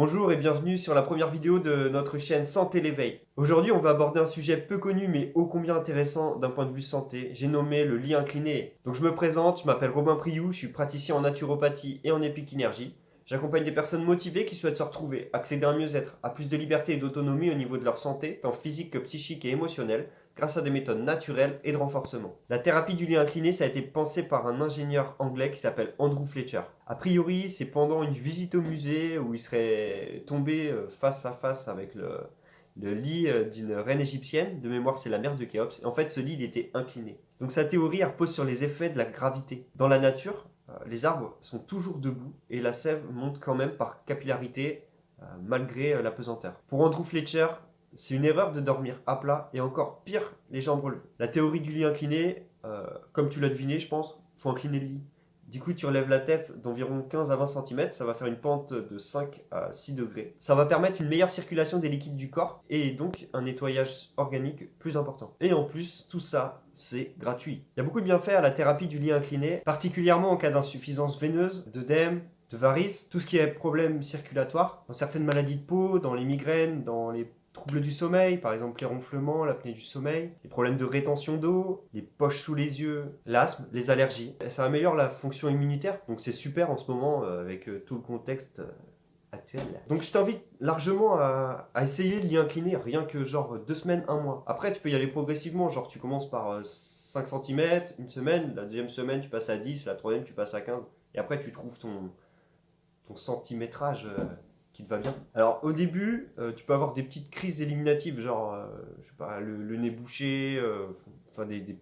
Bonjour et bienvenue sur la première vidéo de notre chaîne Santé l'éveil. Aujourd'hui, on va aborder un sujet peu connu mais ô combien intéressant d'un point de vue santé. J'ai nommé le lit incliné. Donc je me présente, je m'appelle Robin Priou, je suis praticien en naturopathie et en épikinergie. J'accompagne des personnes motivées qui souhaitent se retrouver, accéder à un mieux-être, à plus de liberté et d'autonomie au niveau de leur santé, tant physique que psychique et émotionnelle, grâce à des méthodes naturelles et de renforcement. La thérapie du lit incliné, ça a été pensé par un ingénieur anglais qui s'appelle Andrew Fletcher. A priori, c'est pendant une visite au musée où il serait tombé face à face avec le lit d'une reine égyptienne. De mémoire, c'est la mère de Khéops. Et en fait, ce lit, il était incliné. Donc sa théorie, elle repose sur les effets de la gravité. Dans la nature, les arbres sont toujours debout et la sève monte quand même par capillarité malgré la pesanteur. Pour Andrew Fletcher, c'est une erreur de dormir à plat et encore pire, les jambes relevées. La théorie du lit incliné, comme tu l'as deviné, je pense, faut incliner le lit. Du coup, tu relèves la tête d'environ 15 à 20 cm, ça va faire une pente de 5 à 6 degrés. Ça va permettre une meilleure circulation des liquides du corps et donc un nettoyage organique plus important. Et en plus, tout ça, c'est gratuit. Il y a beaucoup de bienfaits à la thérapie du lit incliné, particulièrement en cas d'insuffisance veineuse, d'œdème, de varices, tout ce qui est problème circulatoire, dans certaines maladies de peau, dans les migraines, dans les troubles du sommeil, par exemple les ronflements, l'apnée du sommeil, les problèmes de rétention d'eau, les poches sous les yeux, l'asthme, les allergies. Et ça améliore la fonction immunitaire, donc c'est super en ce moment avec tout le contexte actuel. Donc je t'invite largement à essayer de l'y incliner, rien que genre 2 semaines, 1 mois. Après tu peux y aller progressivement, genre tu commences par 5 cm, une semaine, la deuxième semaine tu passes à 10, la troisième tu passes à 15, et après tu trouves ton centimétrage qui te va bien. Alors au début, tu peux avoir des petites crises éliminatives, genre je sais pas, le nez bouché, enfin des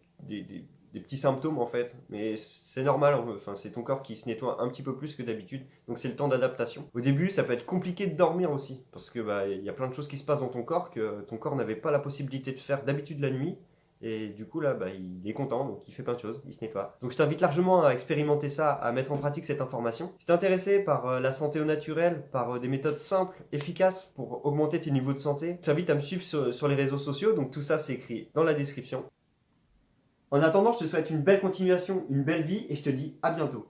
petits symptômes en fait, mais c'est normal, enfin c'est ton corps qui se nettoie un petit peu plus que d'habitude, donc c'est le temps d'adaptation. Au début, ça peut être compliqué de dormir aussi, parce que bah il y a plein de choses qui se passent dans ton corps que ton corps n'avait pas la possibilité de faire d'habitude la nuit. Et du coup, là, bah, il est content, donc il fait plein de choses, il se nettoie. Donc je t'invite largement à expérimenter ça, à mettre en pratique cette information. Si tu es intéressé par la santé au naturel, par des méthodes simples, efficaces pour augmenter tes niveaux de santé, je t'invite à me suivre sur les réseaux sociaux. Donc tout ça, c'est écrit dans la description. En attendant, je te souhaite une belle continuation, une belle vie, et je te dis à bientôt.